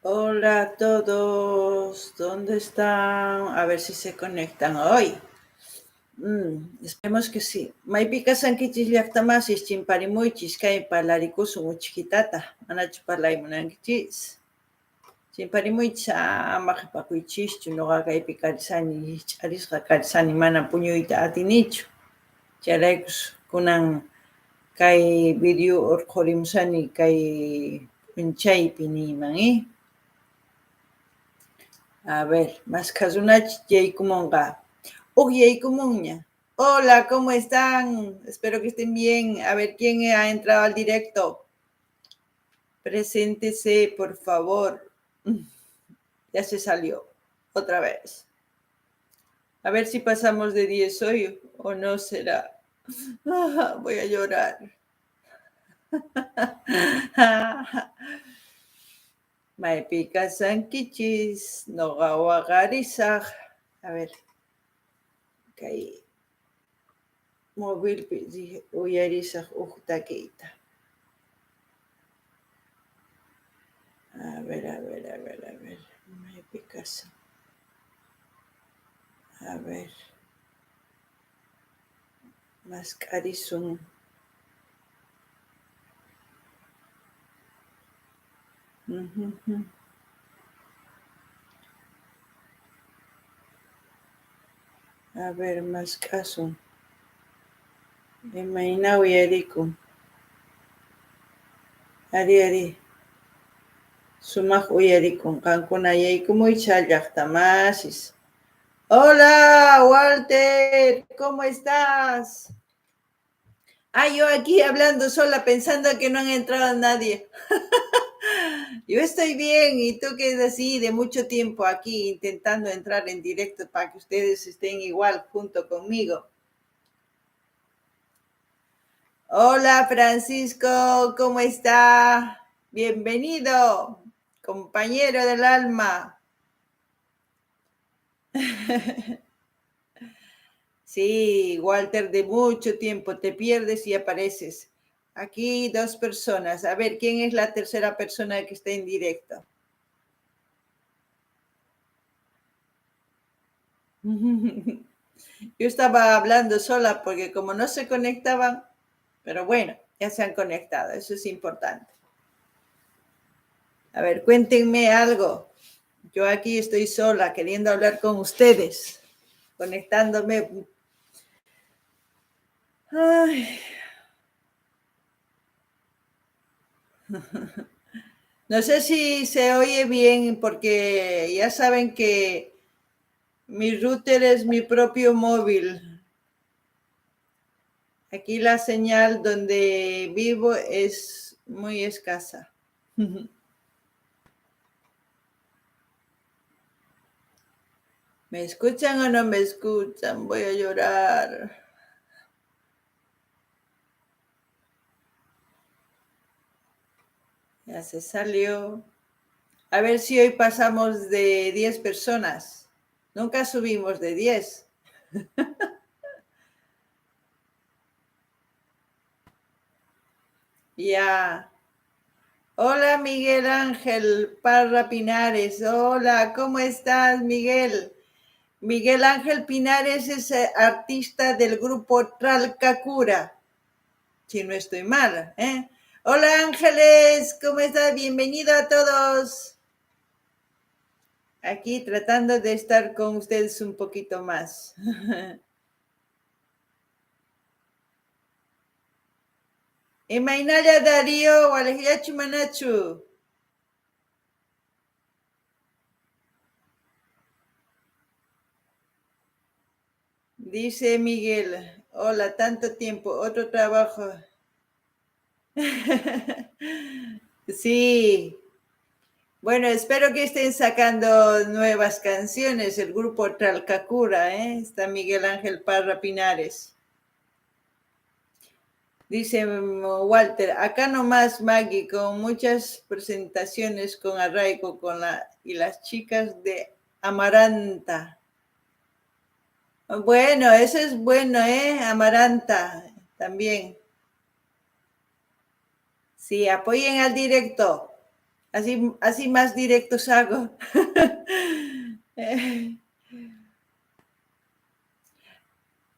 Hola a todos, ¿dónde están? A ver si se conectan hoy. Esperemos que sí. Maypika sankichis llaqtamasis chimparimuychis kay parlarikusun uchkitata. Manachu parlaymunankichis. Chimparimuychis ama qhipakuychischu. Ñuqa kaypi karisani, ch'arisqa karisani mana puñuyta atinichu. Chayraykus kunan kay video urqurimusani kay p'unchaypi niyman, A ver, más kasunachis yaykumunqa. Yaykumunña. Hola, ¿cómo están? Espero que estén bien. A ver, ¿quién ha entrado al directo? Preséntese, por favor. Ya se salió. Otra vez. A ver si pasamos de 10 hoy o no será. Voy a llorar. Maypika sankichis, noqa waqarisaq. A ver. Kay móvilpi uyarisaq takiyta. A ver. Maypika san. A ver. Mascarisun. A ver, mascasun. Imayna uyarikun. Ari. Sumaq uyarikun. Qankuna yaykumuycha llaqtamasis. Hola, Walter. ¿Cómo estás? Yo aquí hablando sola pensando que no han entrado nadie. Yo estoy bien, y tú que es así de mucho tiempo aquí intentando entrar en directo para que ustedes estén igual junto conmigo. Hola Francisco, ¿cómo está? Bienvenido, compañero del alma. Sí, Walter, de mucho tiempo te pierdes y apareces. Aquí 2 personas. A ver, ¿quién es la tercera persona que está en directo? Yo estaba hablando sola porque como no se conectaban, pero bueno, ya se han conectado, eso es importante. A ver, cuéntenme algo. Yo aquí estoy sola queriendo hablar con ustedes, conectándome. Ay. No sé si se oye bien porque ya saben que mi router es mi propio móvil. Aquí la señal donde vivo es muy escasa. ¿Me escuchan o no me escuchan? Voy a llorar. Ya se salió. A ver si hoy pasamos de 10 personas. Nunca subimos de 10. Ya. Hola Miguel Ángel Parra Pinares. Hola, ¿cómo estás, Miguel? Miguel Ángel Pinares es artista del grupo Tralcacura. Si no estoy mal, ¿eh? Hola Ángeles, ¿cómo estás? Bienvenido a todos. Aquí tratando de estar con ustedes un poquito más. Imaynalla Darío, Walejyachu Manachu. Dice Miguel, hola, tanto tiempo, otro trabajo. Sí. Bueno, espero que estén sacando nuevas canciones, el grupo Tralcacura, ¿eh? Está Miguel Ángel Parra Pinares. Dice Walter, acá nomás Maggie, con muchas presentaciones con Arraigo y las chicas de Amaranta. Bueno, eso es bueno, Amaranta, también. Sí, apoyen al directo. Así más directos hago.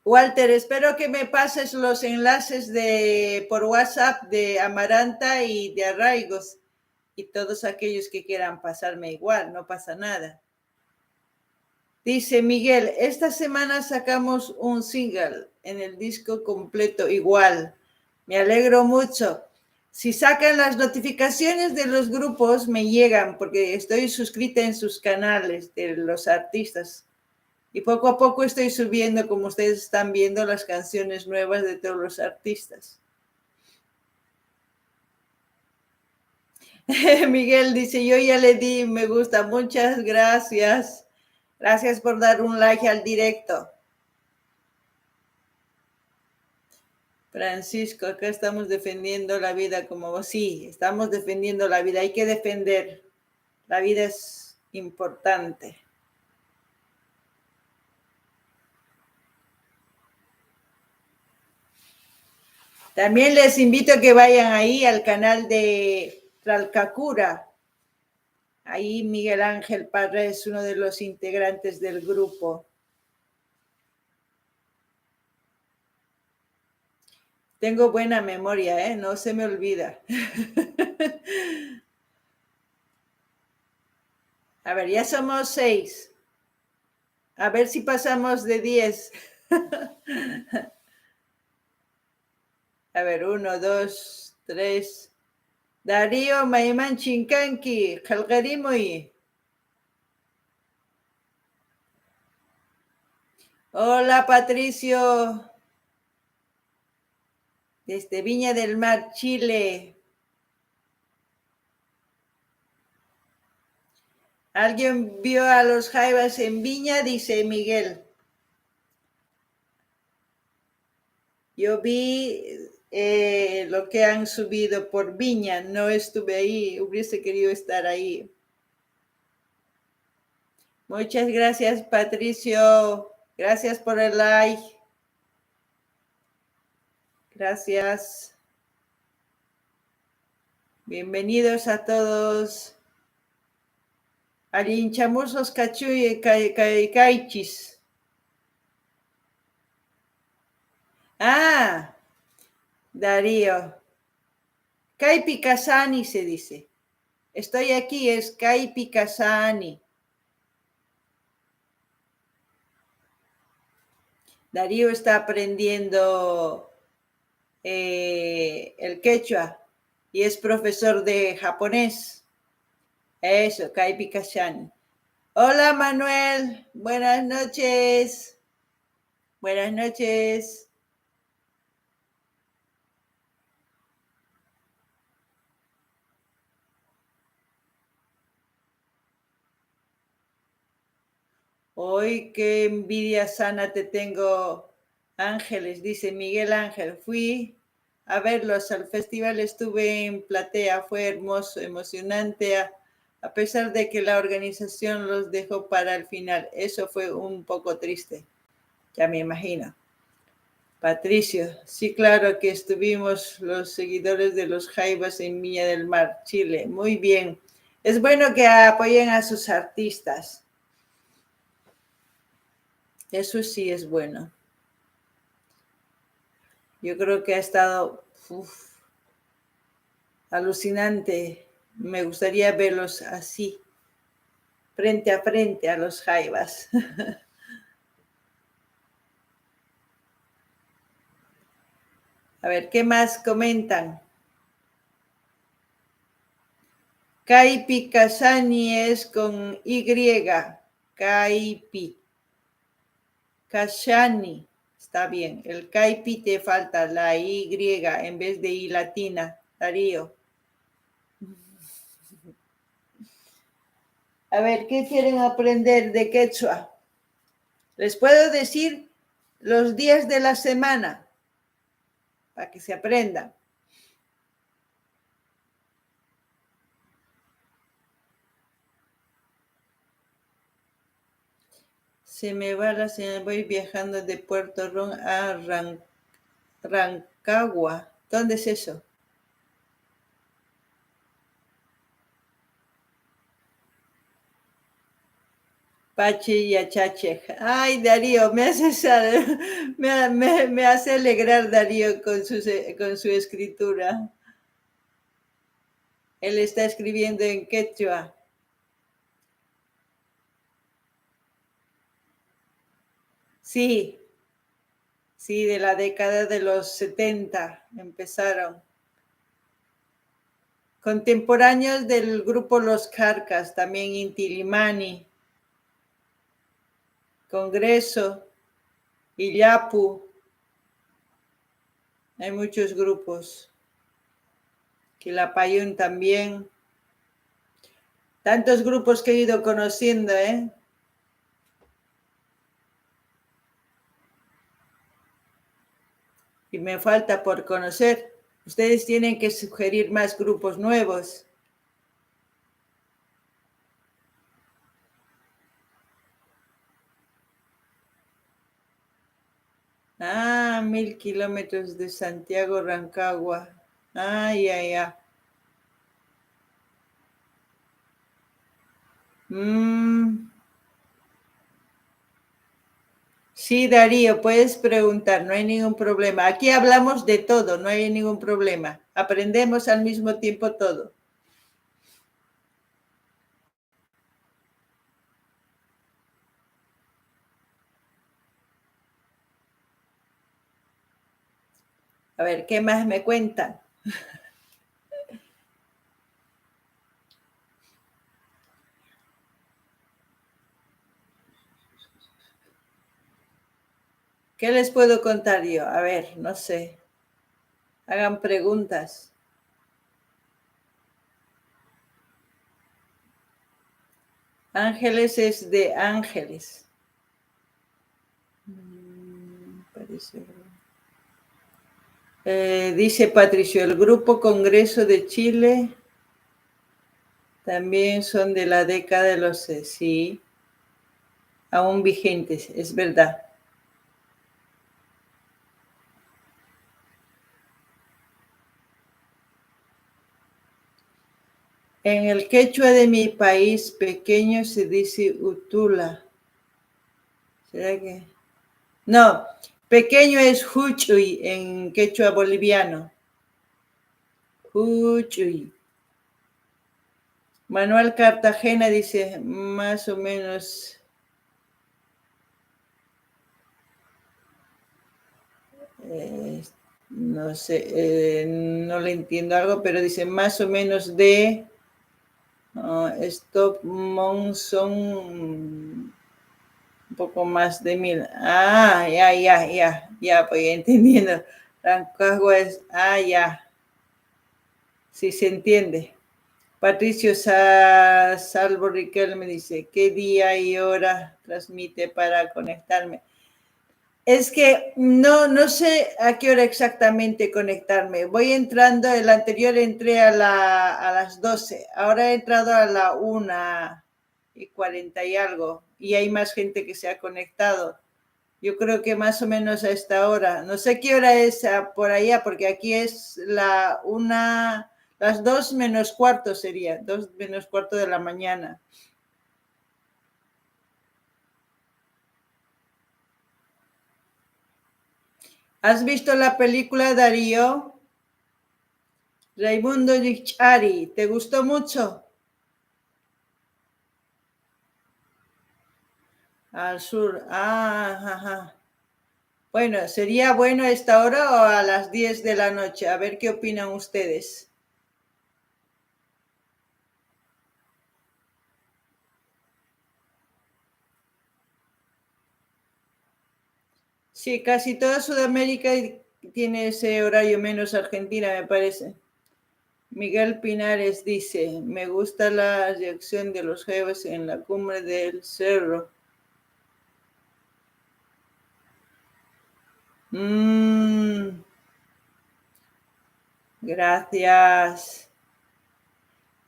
Walter, espero que me pases los enlaces por WhatsApp de Amaranta y de Arraigos y todos aquellos que quieran pasarme igual, no pasa nada. Dice Miguel, esta semana sacamos un single en el disco completo igual. Me alegro mucho. Si sacan las notificaciones de los grupos, me llegan porque estoy suscrita en sus canales de los artistas. Y poco a poco estoy subiendo, como ustedes están viendo, las canciones nuevas de todos los artistas. Miguel dice, yo ya le di me gusta, muchas gracias. Gracias por dar un like al directo. Francisco, acá estamos defendiendo la vida como vos. Sí, estamos defendiendo la vida, hay que defender. La vida es importante. También les invito a que vayan ahí al canal de Tlalcacura. Ahí Miguel Ángel Parra es uno de los integrantes del grupo. Tengo buena memoria, no se me olvida. A ver, ya somos 6. A ver si pasamos de 10. A ver, 1, 2, 3. Darío Maiman Chinkanki, Jalgarimui. Hola, Patricio. Desde Viña del Mar, Chile. ¿Alguien vio a los Jaivas en Viña? Dice Miguel. Yo vi lo que han subido por Viña. No estuve ahí. Hubiese querido estar ahí. Muchas gracias, Patricio. Gracias por el like. Gracias. Bienvenidos a todos. Arinchamusos cachuy caichis. Ah, Darío. Caipi Casani se dice. Estoy aquí, es Caipi Casani. Darío está aprendiendo el quechua y es profesor de japonés. Eso, Caipi Casani. Hola Manuel, buenas noches. Buenas noches. Hoy qué envidia sana te tengo, Ángeles, dice Miguel Ángel. Fui a verlos al festival, estuve en Platea, fue hermoso, emocionante, a pesar de que la organización los dejó para el final. Eso fue un poco triste, ya me imagino. Patricio, sí, claro que estuvimos los seguidores de los Jaivas en Viña del Mar, Chile. Muy bien. Es bueno que apoyen a sus artistas. Eso sí es bueno. Yo creo que ha estado alucinante. Me gustaría verlos así, frente a frente a los Jaivas. A ver, ¿qué más comentan? Caipi Casani es con Y. Caipi. Casani. Está bien. El Caipi te falta la Y en vez de I latina. Darío. A ver, ¿qué quieren aprender de quechua? Les puedo decir los días de la semana para que se aprendan. Se me va la señal, voy viajando de Puerto Ron a Rancagua. ¿Dónde es eso? Pachi y Achache. Ay, Darío, me hace alegrar Darío con su escritura. Él está escribiendo en quechua. Sí, sí, de la década de los 70 empezaron. Contemporáneos del grupo Los Carcas, también Inti Illimani, Congreso, Illapu. Hay muchos grupos. Quilapayún también. Tantos grupos que he ido conociendo, ¿eh? Y me falta por conocer. Ustedes tienen que sugerir más grupos nuevos. Ah, 1000 kilómetros de Santiago, Rancagua. Ay, ay, ay. Sí, Darío, puedes preguntar, no hay ningún problema. Aquí hablamos de todo, no hay ningún problema. Aprendemos al mismo tiempo todo. A ver, ¿qué más me cuentan? ¿Qué les puedo contar yo? A ver, no sé. Hagan preguntas. Ángeles es de ángeles. Parece. Dice Patricio, el Grupo Congreso de Chile también son de la década de los... Sí, aún vigentes, es verdad. En el quechua de mi país pequeño se dice utula. ¿Será que? No, pequeño es huchuy en quechua boliviano. Huchuy. Manuel Cartagena dice más o menos. No sé, no le entiendo algo, pero dice más o menos de stop monson un poco más de 1000. Ah, ya, pues entendiendo. Rancagua es, ya. Sí, se entiende. Patricio Salvo Riquelme dice, ¿qué día y hora transmite para conectarme? Es que no sé a qué hora exactamente conectarme. Voy entrando, el anterior entré a las 12. Ahora he entrado a la 1:40 y algo. Y hay más gente que se ha conectado. Yo creo que más o menos a esta hora. No sé qué hora es por allá, porque aquí es las 2:15 sería, 2:15 de la mañana. ¿Has visto la película Darío? Raimundo Gichari, ¿te gustó mucho? Al sur, ajá. Bueno, ¿sería bueno a esta hora o a las 10 de la noche? A ver qué opinan ustedes. Sí, casi toda Sudamérica tiene ese horario menos Argentina, me parece. Miguel Pinares dice, me gusta la reacción de los jefes en la cumbre del cerro. Gracias.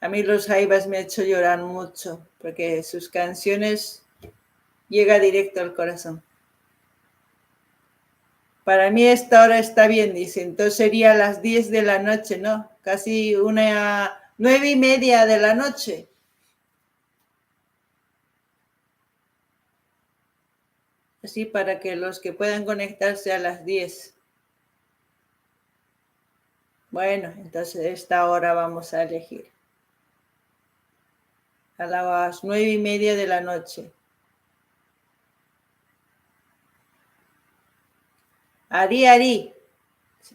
A mí los Jaivas me ha hecho llorar mucho, porque sus canciones llega directo al corazón. Para mí esta hora está bien, dice. Entonces sería a las 10 de la noche, ¿no? Casi 9:30 de la noche. Así para que los que puedan conectarse a las 10. Bueno, entonces esta hora vamos a elegir. A las 9:30 de la noche. Ari, Ari.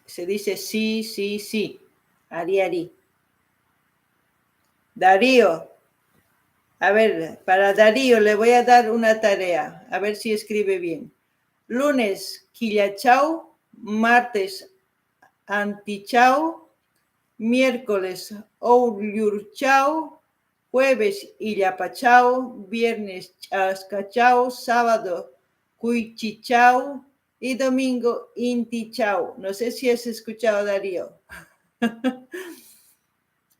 Se dice sí, sí, sí. Ari, Ari. Darío. A ver, para Darío le voy a dar una tarea. A ver si escribe bien. Lunes, Quillachao. Martes, Antichao. Miércoles, Ouyurchao. Jueves, Illapachao. Viernes, Chascachao. Sábado, Cuichichao. Y domingo, Intichao. No sé si has escuchado, Darío.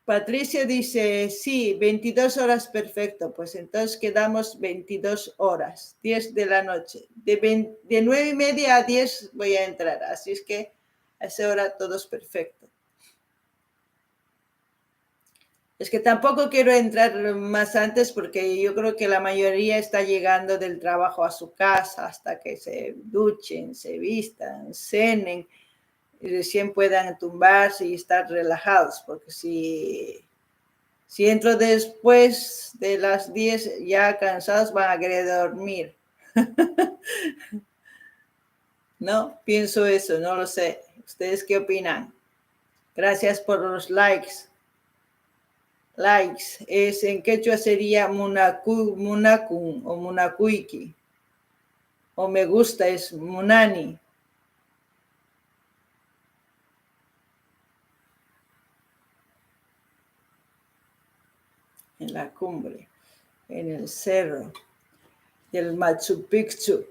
Patricia dice, sí, 22 horas, perfecto. Pues entonces quedamos 22 horas, 10 de la noche. De 9:30 a 10 voy a entrar, así es que a esa hora todo es perfecto. Es que tampoco quiero entrar más antes porque yo creo que la mayoría está llegando del trabajo a su casa hasta que se duchen, se vistan, cenen y recién puedan tumbarse y estar relajados, porque si entro después de las 10 ya cansados van a querer dormir. ¿No? Pienso eso, no lo sé. ¿Ustedes qué opinan? Gracias por los likes. Likes. En quechua sería munakun o munakuiki. O me gusta es munani. En la cumbre, en el cerro del Machu Picchu.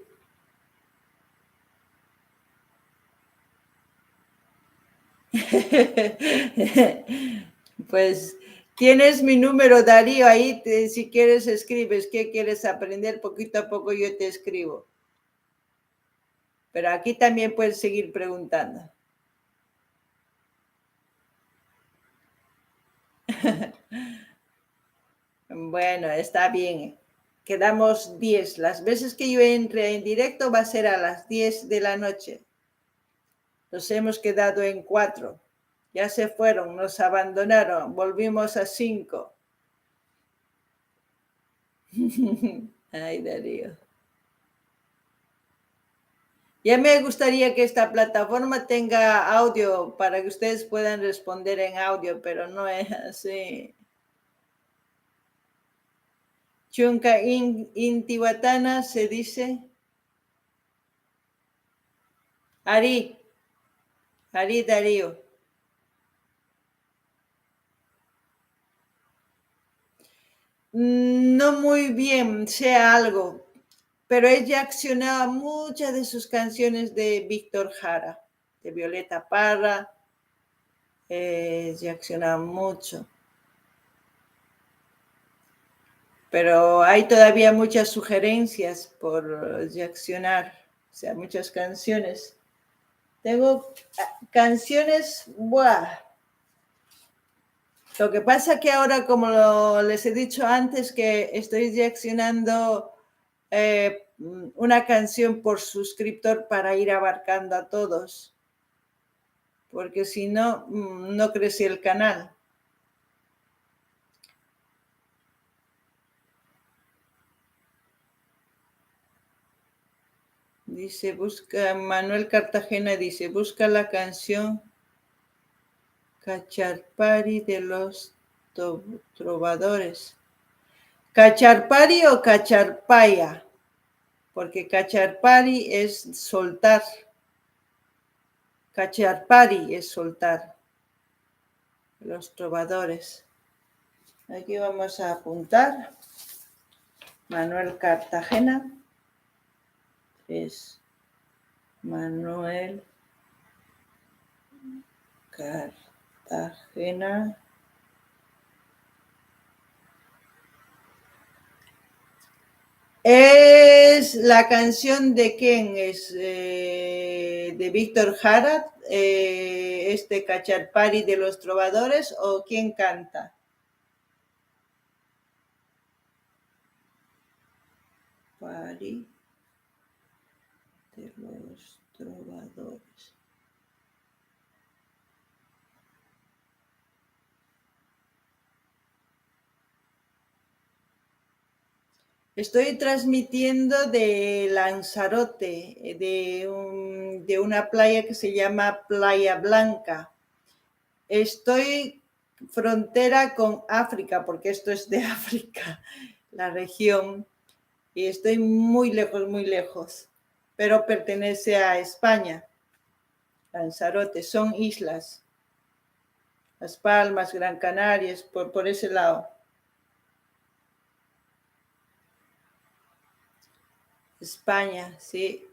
Pues tienes mi número, Darío, ahí si quieres escribes qué quieres aprender, poquito a poco yo te escribo. Pero aquí también puedes seguir preguntando. Bueno, está bien. Quedamos 10. Las veces que yo entre en directo va a ser a las 10 de la noche. Nos hemos quedado en 4. Ya se fueron, nos abandonaron. Volvimos a 5. Ay, Darío. Ya me gustaría que esta plataforma tenga audio para que ustedes puedan responder en audio, pero no es así. Chunka Intihuatana se dice. Ari Darío. No muy bien, sé algo, pero ella accionaba muchas de sus canciones de Víctor Jara, de Violeta Parra, ella accionaba mucho. Pero hay todavía muchas sugerencias por reaccionar, o sea, muchas canciones. Tengo canciones, ¡buah! Lo que pasa que ahora, como les he dicho antes, que estoy reaccionando una canción por suscriptor para ir abarcando a todos, porque si no, no crece el canal. Dice, Manuel Cartagena dice, busca la canción Cacharpari de los trovadores. ¿Cacharpari o cacharpaya? Porque cacharpari es soltar. Cacharpari es soltar. Los trovadores. Aquí vamos a apuntar. Manuel Cartagena. Es Manuel Cartagena. ¿Es la canción de quién? ¿Es de Víctor Jara, este Cacharpari de los trovadores, o quién canta? Pari Estoy transmitiendo de Lanzarote, de una playa que se llama Playa Blanca. Estoy frontera con África, porque esto es de África, la región, y estoy muy lejos, pero pertenece a España. Lanzarote, son islas. Las Palmas, Gran Canaria, por ese lado. España, sí.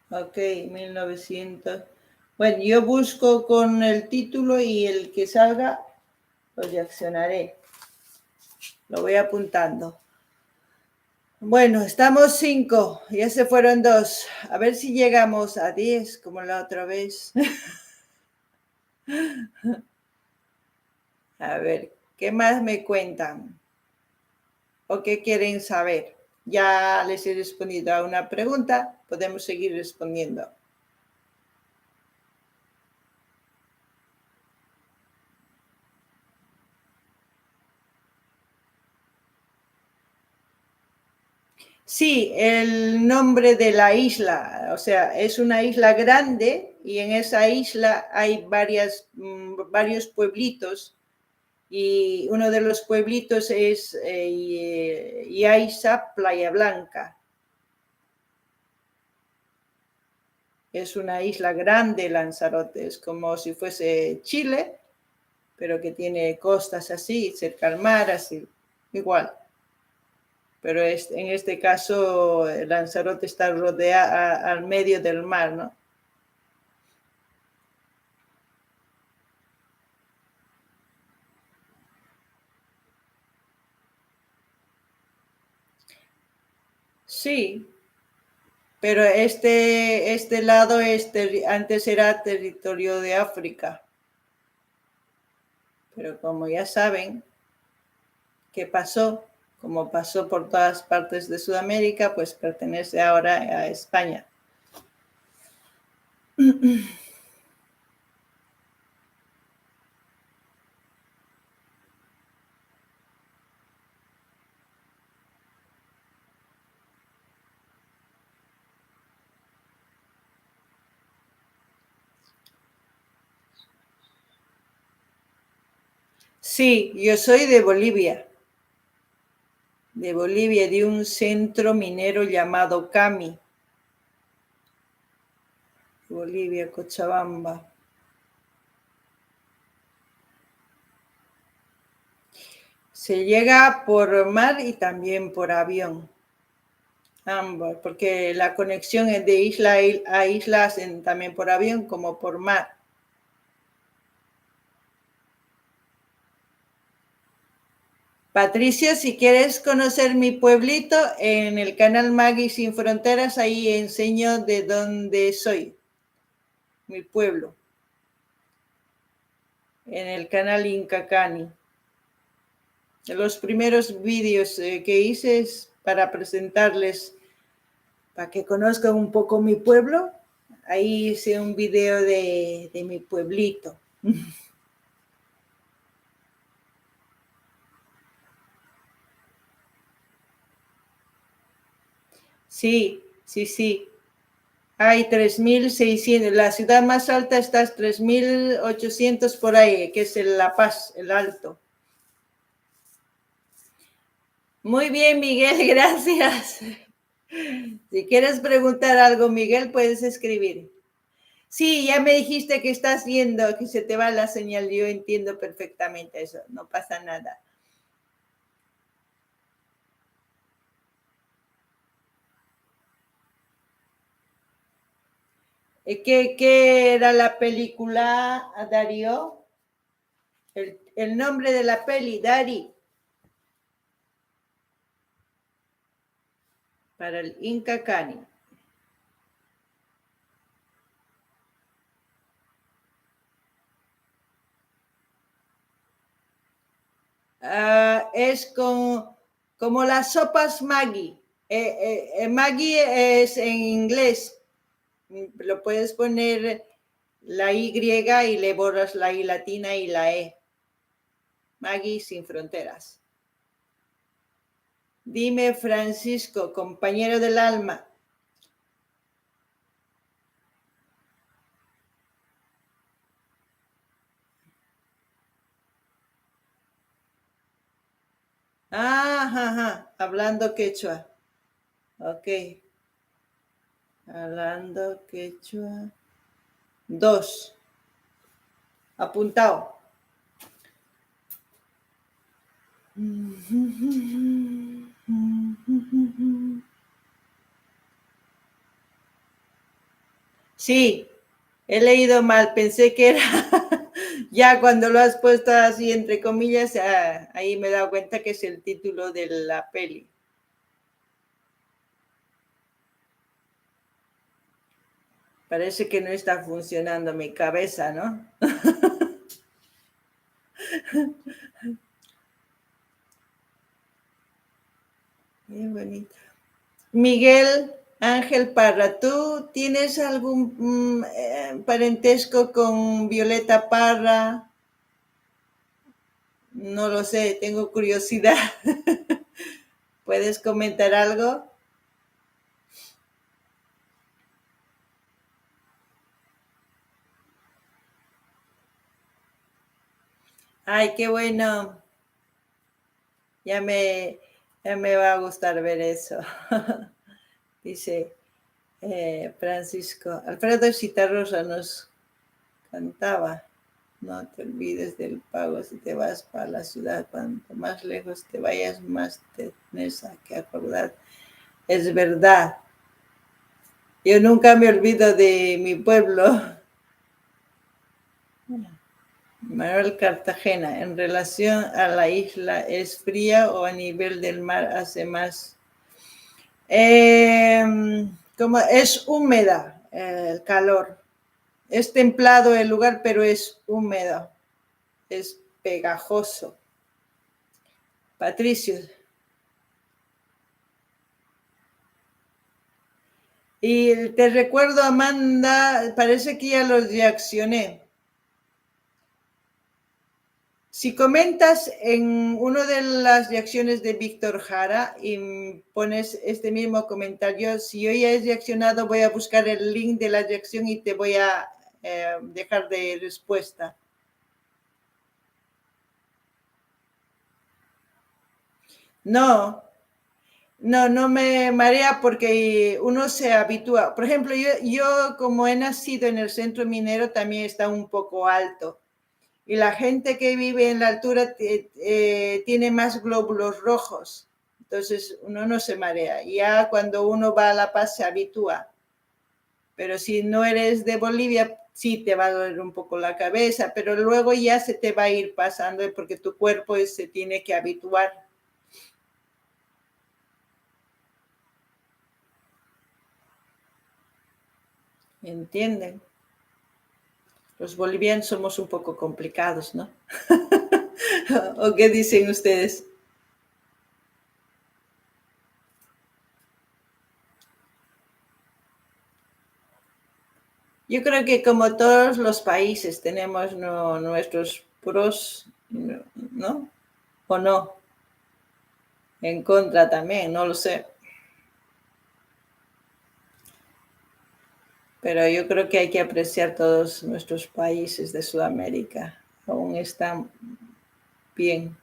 Ok, 1900. Bueno, yo busco con el título y el que salga, lo reaccionaré. Lo voy apuntando. Bueno, estamos 5, ya se fueron 2. A ver si llegamos a 10, como la otra vez. A ver, ¿qué más me cuentan? ¿O qué quieren saber? Ya les he respondido a una pregunta, podemos seguir respondiendo. Sí, el nombre de la isla, o sea, es una isla grande y en esa isla hay varios pueblitos y uno de los pueblitos es Yaiza, Playa Blanca. Es una isla grande, Lanzarote, es como si fuese Chile, pero que tiene costas así, cerca al mar, así, igual. Pero en este caso Lanzarote está rodeada al medio del mar, ¿no? Sí, pero este lado antes era territorio de África, pero como ya saben qué pasó, como pasó por todas partes de Sudamérica, pues pertenece ahora a España. Sí, yo soy de Bolivia, de un centro minero llamado Cami, Bolivia, Cochabamba. Se llega por mar y también por avión, ambos, porque la conexión es de isla a isla, también por avión como por mar. Patricia, si quieres conocer mi pueblito, en el canal Maggie Sin Fronteras, ahí enseño de dónde soy, mi pueblo, en el canal Incacani. Los primeros vídeos que hice es para presentarles, para que conozcan un poco mi pueblo. Ahí hice un video de mi pueblito. Sí, sí, sí. Hay 3.600. La ciudad más alta está 3.800 por ahí, que es La Paz, el Alto. Muy bien, Miguel, gracias. Si quieres preguntar algo, Miguel, puedes escribir. Sí, ya me dijiste que estás viendo que se te va la señal. Yo entiendo perfectamente eso. No pasa nada. ¿Qué era la película, Darío? El nombre de la peli, Dari. Para el Inca Cani. Es como las sopas Maggi. Maggi es en inglés. Lo puedes poner la Y y le borras la I latina y la E. Maggi Sin Fronteras. Dime, Francisco, compañero del alma. Ajá, hablando quechua. Ok. Hablando quechua. 2. Apuntado. Sí, he leído mal. Pensé que era... Ya cuando lo has puesto así entre comillas, ahí me he dado cuenta que es el título de la peli. Parece que no está funcionando mi cabeza, ¿no? Bien bonito. Miguel Ángel Parra, ¿tú tienes algún parentesco con Violeta Parra? No lo sé, tengo curiosidad. ¿Puedes comentar algo? Ay, qué bueno. Ya me, ya me va a gustar ver eso. Dice Francisco. Alfredo Citarrosa nos cantaba. No te olvides del pago si te vas para la ciudad. Cuanto más lejos te vayas, más te tienes que acordar. Es verdad. Yo nunca me olvido de mi pueblo. Manuel Cartagena, en relación a la isla, ¿es fría o a nivel del mar hace más? Como es húmeda el calor. Es templado el lugar, pero es húmedo. Es pegajoso. Patricio. Y te recuerdo, Amanda, parece que ya los reaccioné. Si comentas en una de las reacciones de Víctor Jara y pones este mismo comentario, si yo ya he reaccionado, voy a buscar el link de la reacción y te voy a dejar de respuesta. No, no me marea porque uno se habitúa. Por ejemplo, yo como he nacido en el centro minero también está un poco alto. Y la gente que vive en la altura tiene más glóbulos rojos. Entonces uno no se marea. Ya cuando uno va a La Paz se habitúa. Pero si no eres de Bolivia, sí te va a doler un poco la cabeza, pero luego ya se te va a ir pasando porque tu cuerpo se tiene que habituar. ¿Entienden? Los bolivianos somos un poco complicados, ¿no? ¿O qué dicen ustedes? Yo creo que como todos los países tenemos nuestros pros, ¿no? ¿O no? En contra también, no lo sé. Pero yo creo que hay que apreciar todos nuestros países de Sudamérica. Aún están bien.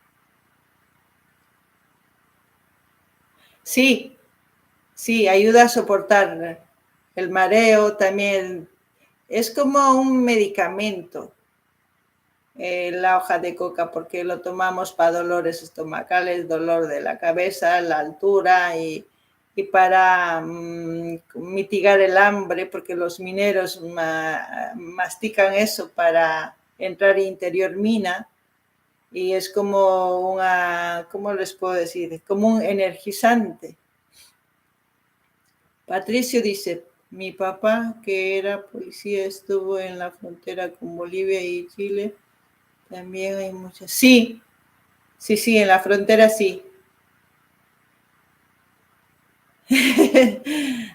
Sí, sí, ayuda a soportar el mareo también. Es como un medicamento, la hoja de coca, porque lo tomamos para dolores estomacales, dolor de la cabeza, la altura y para mitigar el hambre, porque los mineros mastican eso para entrar interior mina y es como una, ¿cómo les puedo decir? Como un energizante. Patricio dice, mi papá, que era policía, estuvo en la frontera con Bolivia y Chile. También hay muchas. Sí, sí, en la frontera sí.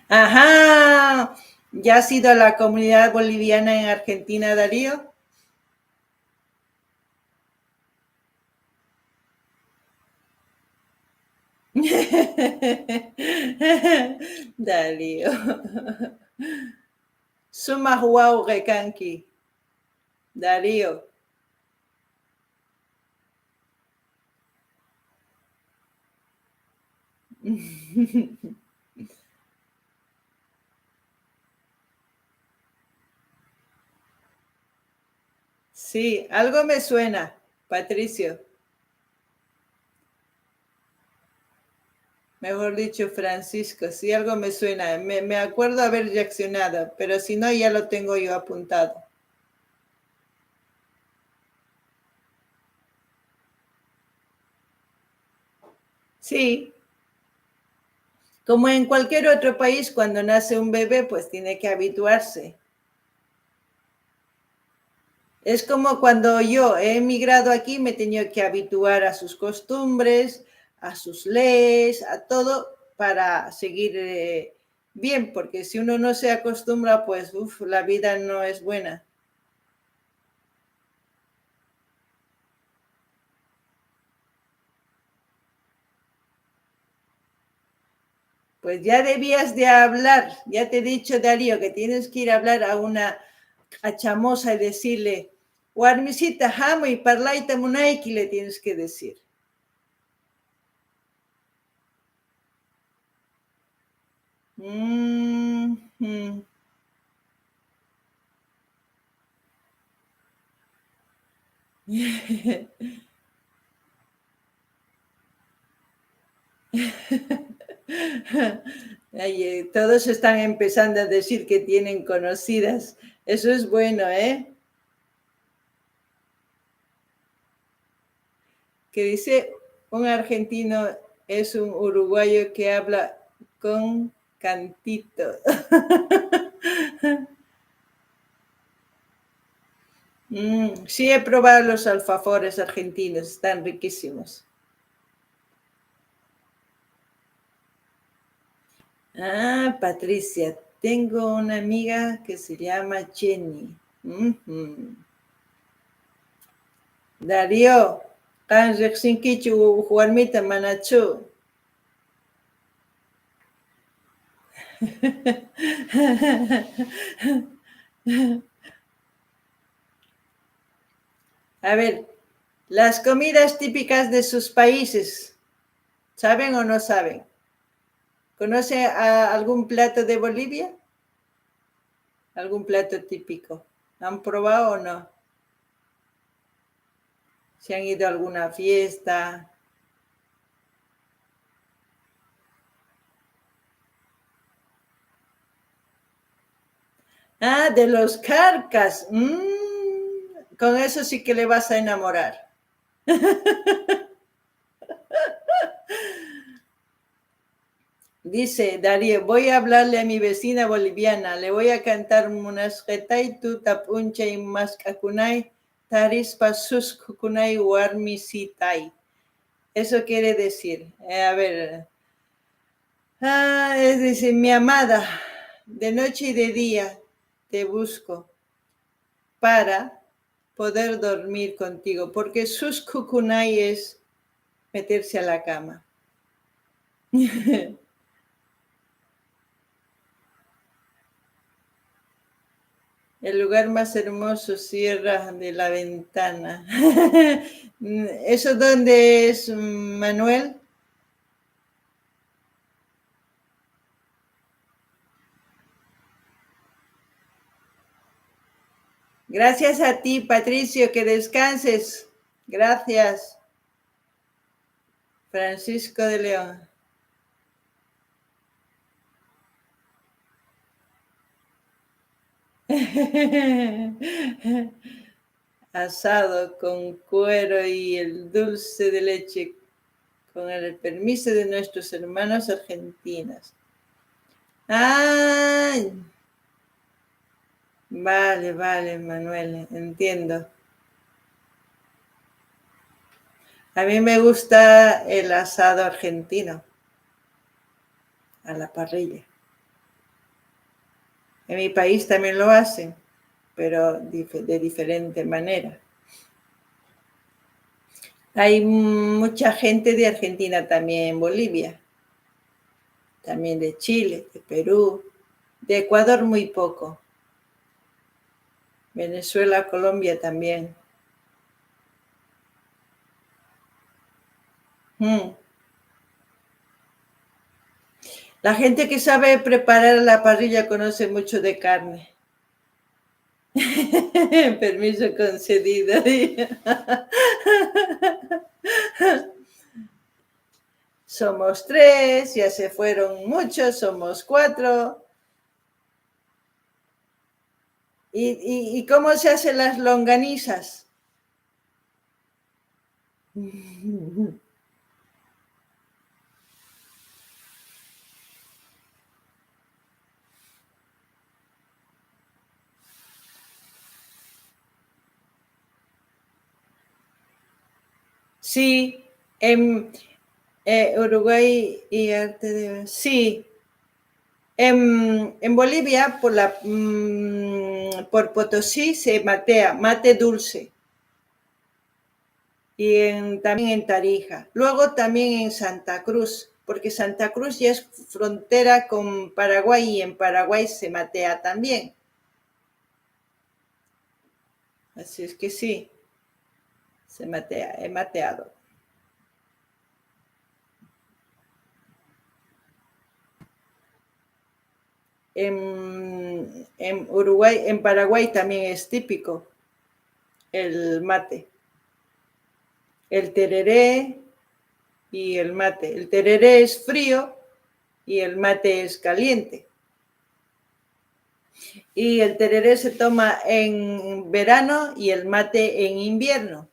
Ajá. ¿Ya has ido a la comunidad boliviana en Argentina, Darío? Darío. Sumaq wawqi kanki, Darío. Sí, algo me suena, Patricio. Mejor dicho, Francisco, sí, algo me suena. Me acuerdo haber reaccionado, pero si no, ya lo tengo yo apuntado. Sí, como en cualquier otro país, cuando nace un bebé, pues tiene que habituarse. Es como cuando yo he emigrado aquí, me he tenido que habituar a sus costumbres, a sus leyes, a todo para seguir bien, porque si uno no se acostumbra, pues la vida no es buena. Pues ya debías de hablar, ya te he dicho, Darío, que tienes que ir a hablar a una chamosa y decirle, Warmisita, jamo y parlaita munaiki, le tienes que decir. Mm -hmm. Ay, todos están empezando a decir que tienen conocidas. Eso es bueno, ¿eh? Que dice un argentino es un uruguayo que habla con cantito. Sí, he probado los alfafores argentinos, están riquísimos. Ah, Patricia, tengo una amiga que se llama Jenny. Darío, kan riqsinkichu warmita manachu. A ver, las comidas típicas de sus países, ¿saben o no saben? ¿Conoce algún plato de Bolivia? ¿Algún plato típico? ¿Han probado o no? ¿Se han ido a alguna fiesta? Ah, de los carcas. Con eso sí que le vas a enamorar. Dice Darío, voy a hablarle a mi vecina boliviana, le voy a cantar munasquetay tu tapunchay mascakunay tarispa suskukunay warmisitay. Eso quiere decir, a ver, es decir, mi amada, de noche y de día te busco para poder dormir contigo, porque suskukunay es meterse a la cama. El lugar más hermoso, Sierra de la Ventana. ¿Eso dónde es, Manuel? Gracias a ti, Patricio, que descanses. Gracias, Francisco de León. Asado con cuero y el dulce de leche, con el permiso de nuestros hermanos argentinos. Ah, vale, vale, Manuel, entiendo. A mí me gusta el asado argentino, a la parrilla. En mi país también lo hacen, pero de diferente manera. Hay mucha gente de Argentina también en Bolivia, también de Chile, de Perú, de Ecuador muy poco, Venezuela, Colombia también. Mm. La gente que sabe preparar la parrilla conoce mucho de carne. Permiso concedido. Somos tres, ya se fueron muchos, somos cuatro. ¿Y cómo se hacen las longanizas? Sí, en Uruguay y arte de... Sí, en Bolivia, por Potosí, se matea, mate dulce. Y también en Tarija. Luego también en Santa Cruz, porque Santa Cruz ya es frontera con Paraguay y en Paraguay se matea también. Así es que sí, se matea, he mateado. En Uruguay, en Paraguay también es típico el mate, el tereré y el mate. El tereré es frío y el mate es caliente. Y el tereré se toma en verano y el mate en invierno.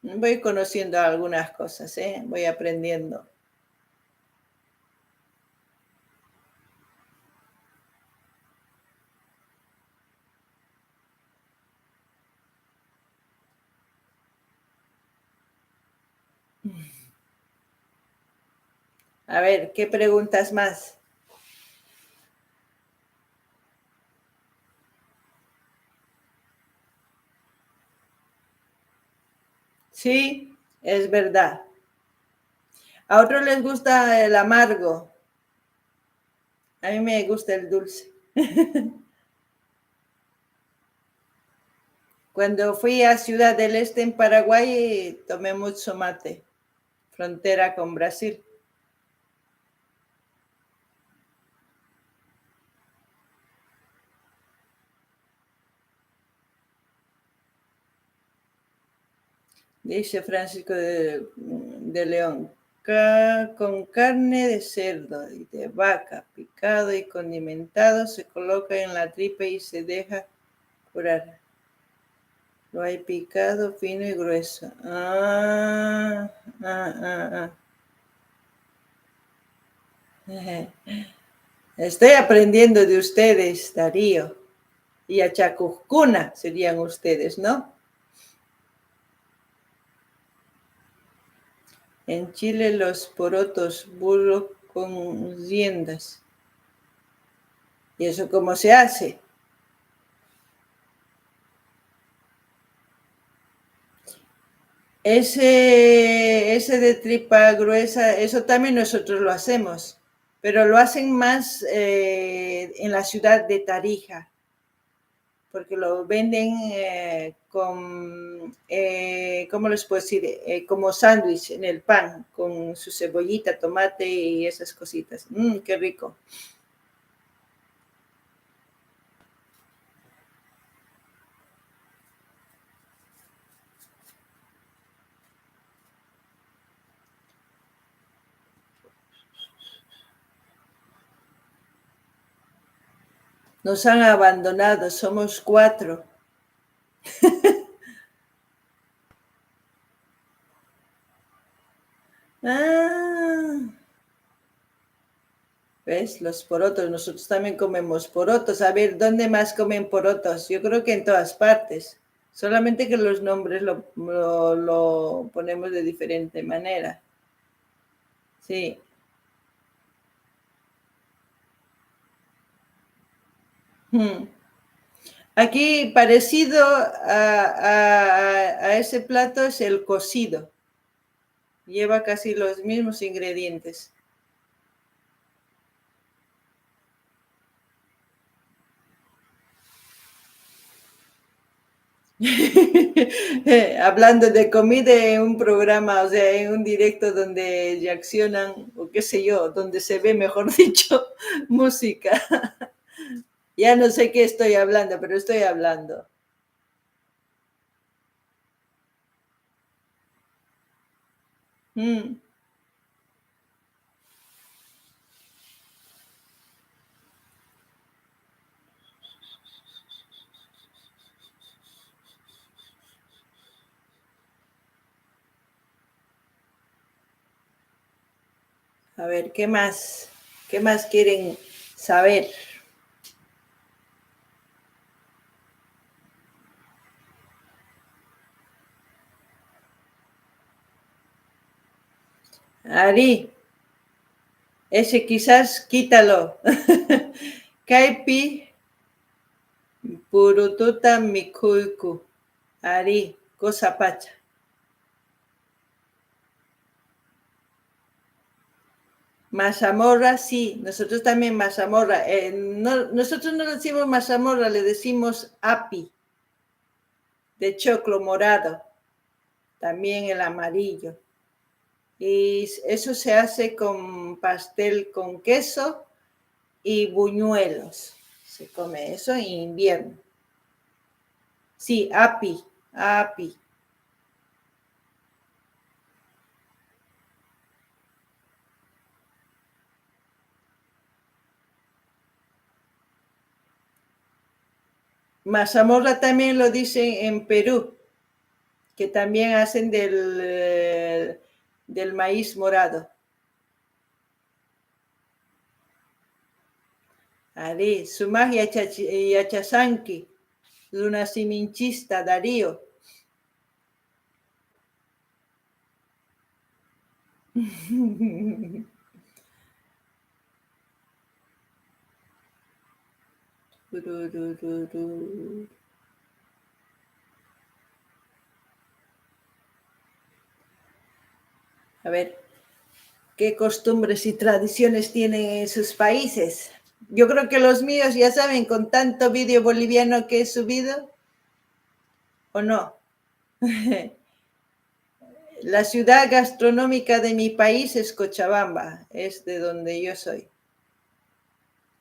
Voy conociendo algunas cosas, ¿eh? Voy aprendiendo. A ver, ¿qué preguntas más? Sí, es verdad. A otros les gusta el amargo. A mí me gusta el dulce. Cuando fui a Ciudad del Este en Paraguay, tomé mucho mate, frontera con Brasil. Dice Francisco de León, con carne de cerdo y de vaca, picado y condimentado, se coloca en la tripa y se deja curar. Lo hay picado, fino y grueso. Ah. Estoy aprendiendo de ustedes, Darío. Y Achacuscuna serían ustedes, ¿no? En Chile los porotos, burro con riendas. ¿Y eso cómo se hace? Ese de tripa gruesa, eso también nosotros lo hacemos, pero lo hacen más en la ciudad de Tarija, porque lo venden ¿cómo les puedo decir? Como sándwich en el pan, con su cebollita, tomate y esas cositas. Qué rico. Nos han abandonado, somos cuatro. Ah, ¿ves? Los porotos, nosotros también comemos porotos. A ver, ¿dónde más comen porotos? Yo creo que en todas partes. Solamente que los nombres lo ponemos de diferente manera. Sí. Hmm. Aquí parecido a ese plato es el cocido. Lleva casi los mismos ingredientes. Hablando de comida en un programa, o sea, en un directo donde reaccionan, o qué sé yo, donde se ve, mejor dicho, música. Ya no sé qué estoy hablando, pero estoy hablando. Mm. A ver, ¿qué más? ¿Qué más quieren saber? Ari, ese quizás quítalo. Kaipi purututa mikuiku. Ari, cosa pacha. Mazamorra, sí, nosotros también mazamorra. Nosotros no le decimos mazamorra, le decimos api, de choclo morado, también el amarillo. Y eso se hace con pastel con queso y buñuelos. Se come eso en invierno. Sí, api, api. Mazamorra también lo dicen en Perú, que también hacen del maíz morado. Ari, Sumag Yachasanki, Luna Siminchista, Darío. A ver, ¿qué costumbres y tradiciones tienen en sus países? Yo creo que los míos ya saben, con tanto vídeo boliviano que he subido, ¿o no? La ciudad gastronómica de mi país es Cochabamba, es de donde yo soy.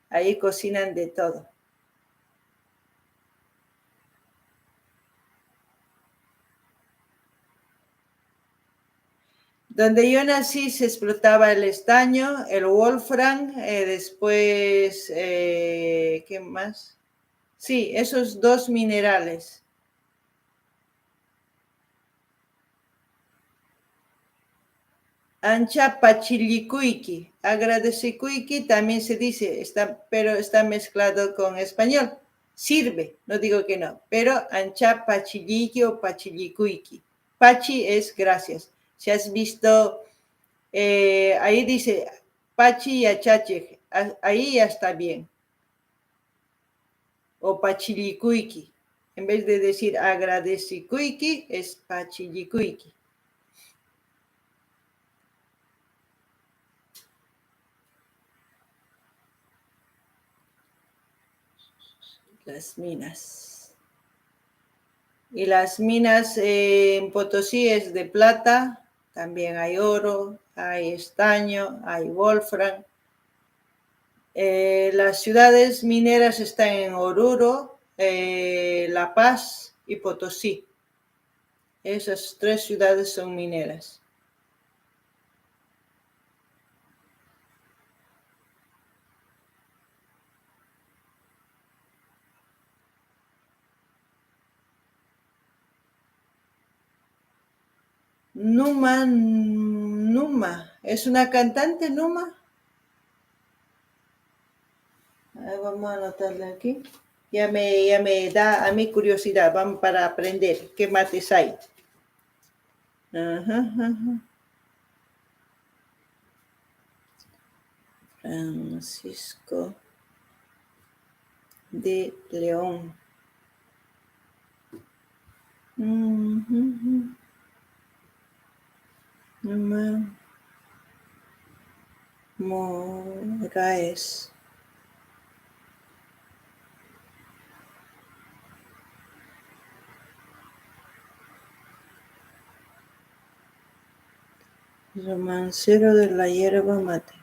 Ahí cocinan de todo. Donde yo nací se explotaba el estaño, el wolfram, después, ¿qué más? Sí, esos dos minerales. Ancha pachillicuiqui, agradecicuiqui también se dice, pero está mezclado con español. Sirve, no digo que no, pero ancha pachilliqui o pachillicuiqui. Pachi es gracias. Si has visto, ahí dice pachi y achache, ahí ya está bien. O pachillicuiqui. En vez de decir agradecicuiqui, es pachillicuiqui. Las minas. Y las minas en Potosí es de plata, también hay oro, hay estaño, hay wolfram. Las ciudades mineras están en Oruro, La Paz y Potosí. Esas tres ciudades son mineras. Numa, ¿es una cantante Numa? Vamos a anotarle aquí. Ya me da a mí curiosidad, vamos para aprender qué mates hay. Ajá, ajá. Francisco de León. Moraes. Romancero de la hierba mate.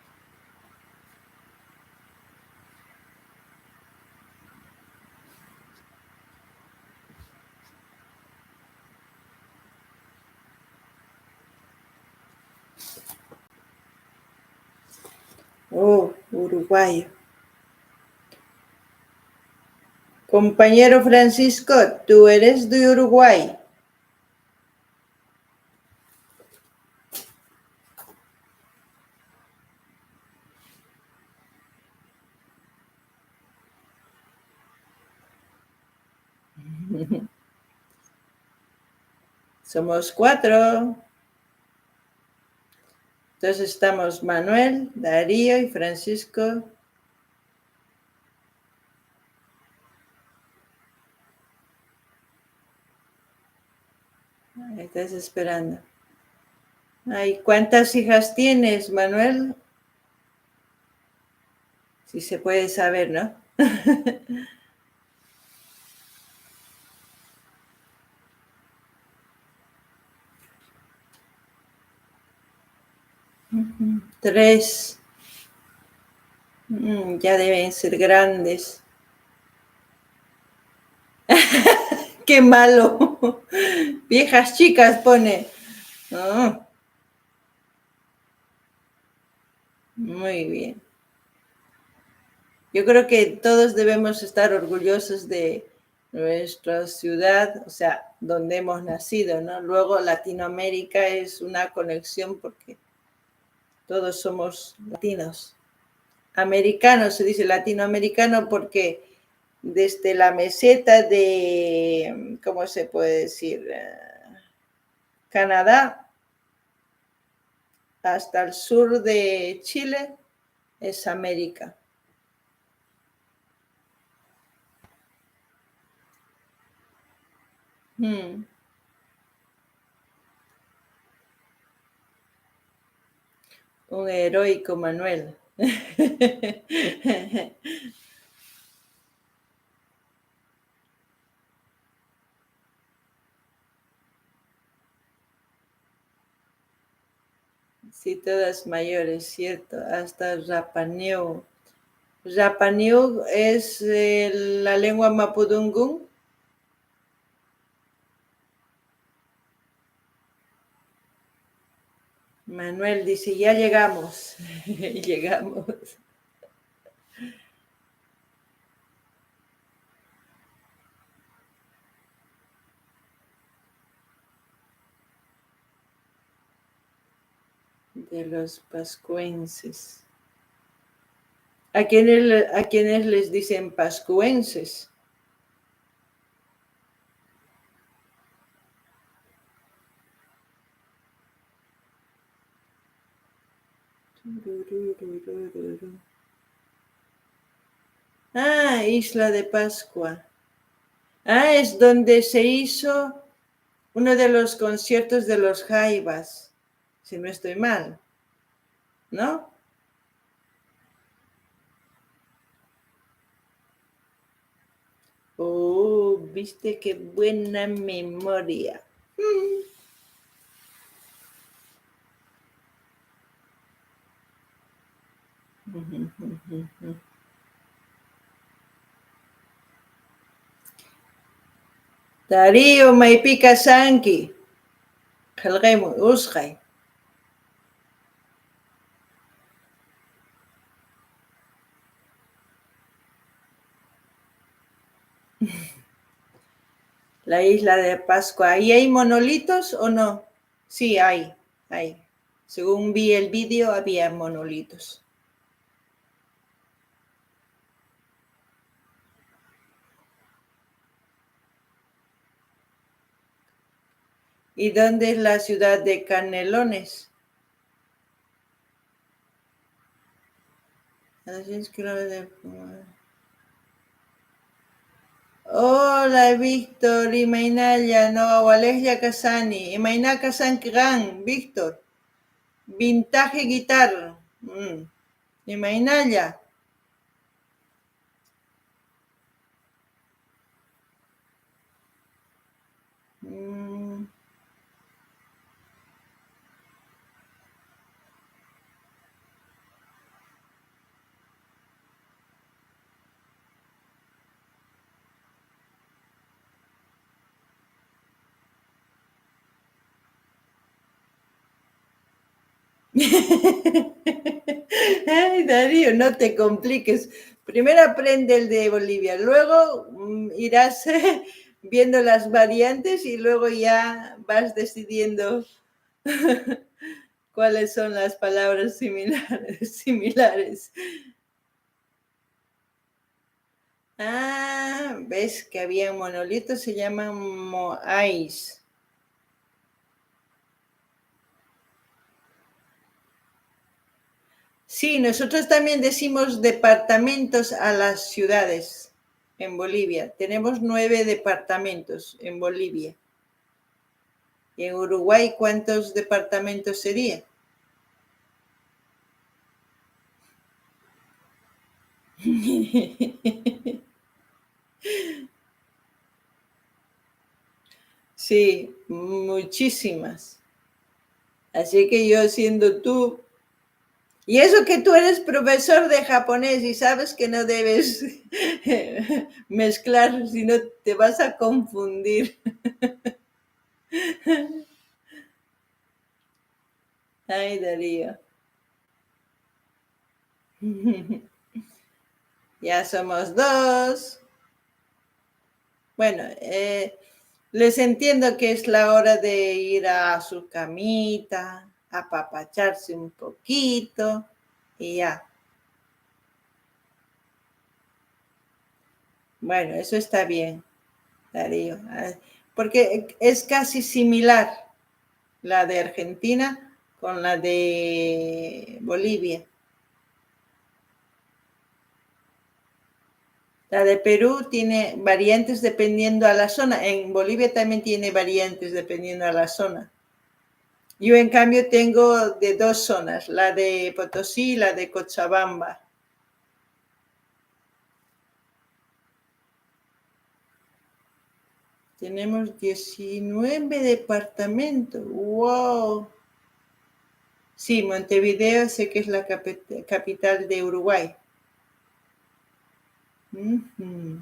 Oh, uruguayo. Compañero Francisco, tú eres de Uruguay. Somos 4. Entonces estamos Manuel, Darío y Francisco. Estás esperando. Ay, ¿cuántas hijas tienes, Manuel? Si se puede saber, ¿no? 3. Ya deben ser grandes. ¡Qué malo! Viejas chicas pone. Oh, muy bien. Yo creo que todos debemos estar orgullosos de nuestra ciudad, o sea, donde hemos nacido, ¿no? Luego Latinoamérica es una conexión porque todos somos latinos. Americano, se dice latinoamericano porque desde la meseta de, ¿cómo se puede decir? Canadá hasta el sur de Chile es América. Un heroico Manuel. Sí, todas mayores, cierto. Hasta Rapaneu. Rapaneu es la lengua mapudungun. Manuel dice, ya llegamos. Llegamos. De los pascuenses. ¿A quiénes les dicen pascuenses? Ah, Isla de Pascua. Ah, es donde se hizo uno de los conciertos de los Jaivas, si no estoy mal, ¿no? Oh, viste qué buena memoria. Darío Maipica Sanki. Helgemu Ushay. La isla de Pascua. ¿Ahí hay monolitos o no? Sí, hay. Según vi el vídeo, había monolitos. ¿Y dónde es la ciudad de Canelones? A 200 kilómetros de... Hola, Víctor, Imainaya, no, Alejya Casani, Imaina Kasan Kigan, Víctor, Vintage Guitar, Imainaya. Ay, Darío, no te compliques. Primero aprende el de Bolivia, luego irás viendo las variantes y luego ya vas decidiendo cuáles son las palabras similares. Ah, ves que había un monolito, se llama Moais. Sí, nosotros también decimos departamentos a las ciudades en Bolivia. Tenemos 9 departamentos en Bolivia. ¿Y en Uruguay cuántos departamentos sería? Sí, muchísimas. Así que yo siendo tú, y eso que tú eres profesor de japonés y sabes que no debes mezclar, si no te vas a confundir. Ay, Darío. Ya somos dos. Bueno, les entiendo que es la hora de ir a su camita, apapacharse un poquito y ya. Bueno, eso está bien, Darío, porque es casi similar la de Argentina con la de Bolivia. La de Perú tiene variantes dependiendo a la zona. En Bolivia también tiene variantes dependiendo a la zona. Yo, en cambio, tengo de dos zonas, la de Potosí y la de Cochabamba. Tenemos 19 departamentos. ¡Wow! Sí, Montevideo sé que es la capital de Uruguay. Uh-huh.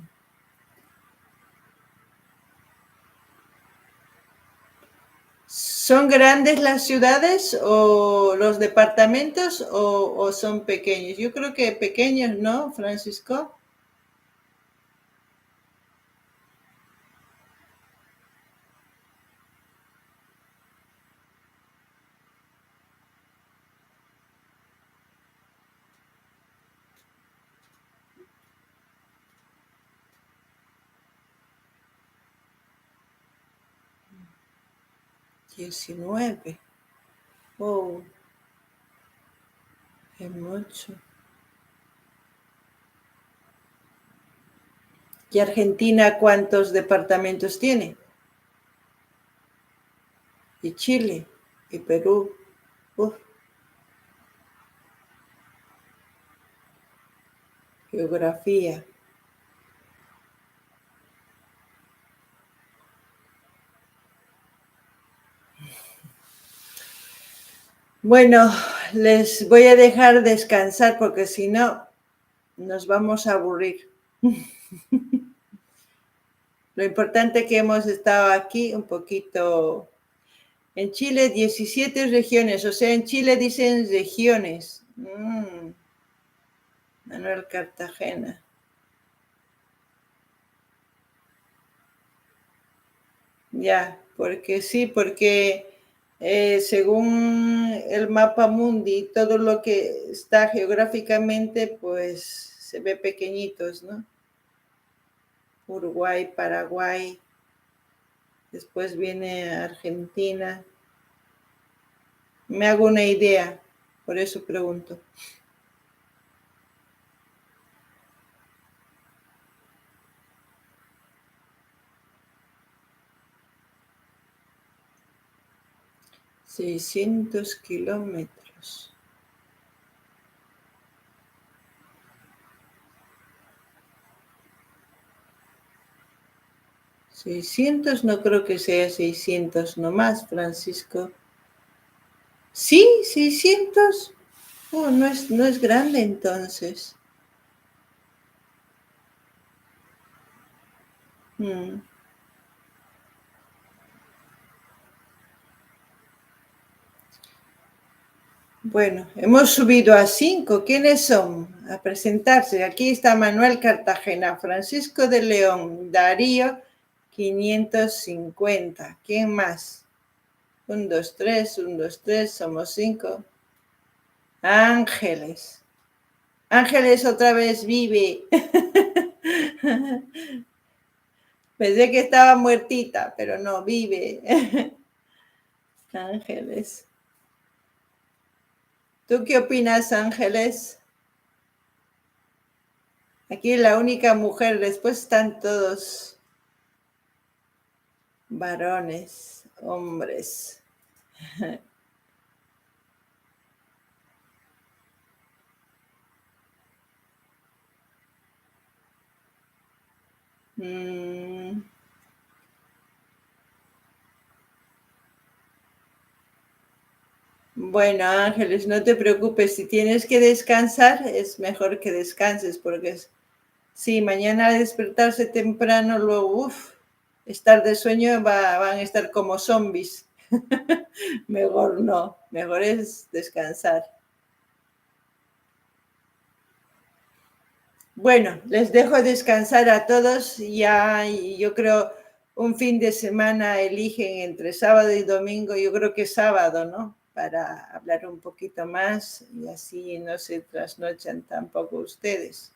¿Son grandes las ciudades o los departamentos o son pequeños? Yo creo que pequeños, ¿no, Francisco? Diecinueve. Oh, es mucho. ¿Y Argentina cuántos departamentos tiene? Y Chile, y Perú. Uf, geografía. Bueno, les voy a dejar descansar porque si no, nos vamos a aburrir. Lo importante que hemos estado aquí un poquito. En Chile, 17 regiones, o sea, en Chile dicen regiones. Manuel Cartagena. Ya, porque sí, porque según el mapa mundi, todo lo que está geográficamente, pues se ve pequeñitos, ¿no? Uruguay, Paraguay, después viene Argentina. Me hago una idea, por eso pregunto. 600 kilómetros. ¿600? No creo que sea 600 nomás, Francisco. ¿Sí? ¿600? Oh, no es grande entonces. Mm. Bueno, hemos subido a 5. ¿Quiénes son? A presentarse. Aquí está Manuel Cartagena, Francisco de León, Darío, 550. ¿Quién más? 1, 2, 3, 1, 2, 3, somos 5. Ángeles. Ángeles otra vez vive. Pensé que estaba muertita, pero no, vive. Ángeles. ¿Tú qué opinas, Ángeles? Aquí la única mujer, después están todos varones, hombres. Bueno, Ángeles, no te preocupes. Si tienes que descansar, es mejor que descanses, porque sí, mañana al despertarse temprano, luego, estar de sueño van a estar como zombies. Mejor no, mejor es descansar. Bueno, les dejo descansar a todos. Ya, yo creo, un fin de semana eligen entre sábado y domingo. Yo creo que sábado, ¿no? Para hablar un poquito más y así no se trasnochan tampoco ustedes.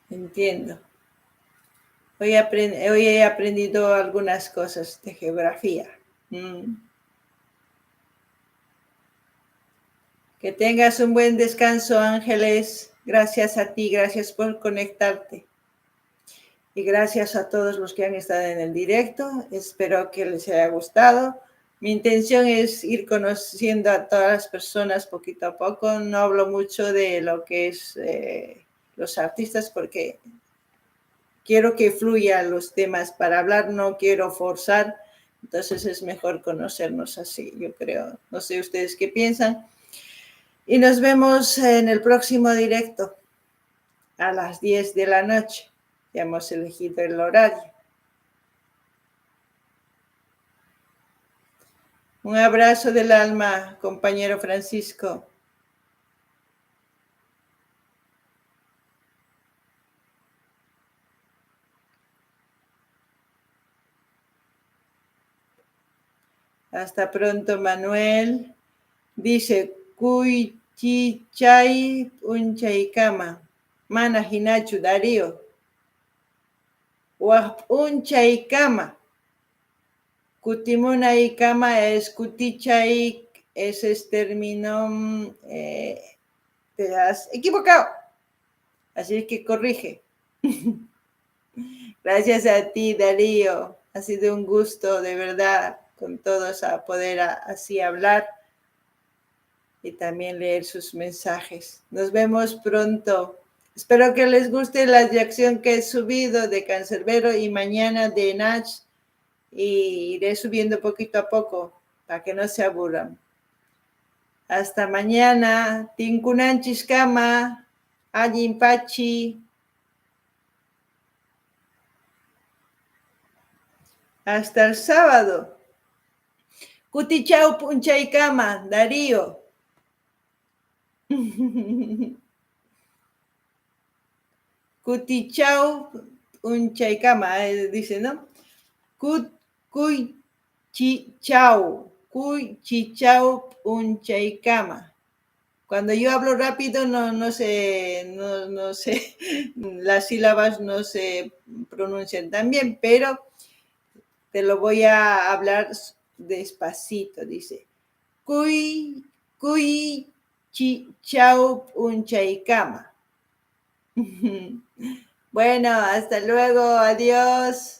Entiendo. Hoy he aprendido algunas cosas de geografía. Que tengas un buen descanso, Ángeles. Gracias a ti, gracias por conectarte. Y gracias a todos los que han estado en el directo. Espero que les haya gustado. Mi intención es ir conociendo a todas las personas poquito a poco. No hablo mucho de lo que es los artistas porque quiero que fluyan los temas para hablar, no quiero forzar. Entonces es mejor conocernos así, yo creo. No sé ustedes qué piensan. Y nos vemos en el próximo directo a las 10 de la noche. Ya hemos elegido el horario. Un abrazo del alma, compañero Francisco. Hasta pronto, Manuel. Dice, Cuichichay Unchaykama. Mana Hinachu Darío. Wah Unchaykama. Kutimuna y Kama es Kutichay, ese es término, te has equivocado. Así que corrige. Gracias a ti, Darío. Ha sido un gusto, de verdad, con todos a poder así hablar y también leer sus mensajes. Nos vemos pronto. Espero que les guste la reacción que he subido de Cancerbero y mañana de Nach. Y iré subiendo poquito a poco para que no se aburran. Hasta mañana. Tinkunanchis kama. Ajimpachi. Hasta el sábado. Kutichau punchaykama, Darío. Kutichau punchaykama, dice, ¿no? Kuy chichau punchaykama. Cuando yo hablo rápido no sé, las sílabas no se pronuncian tan bien, pero te lo voy a hablar despacito. Dice, cuy chichau punchaykama. Bueno, hasta luego, adiós.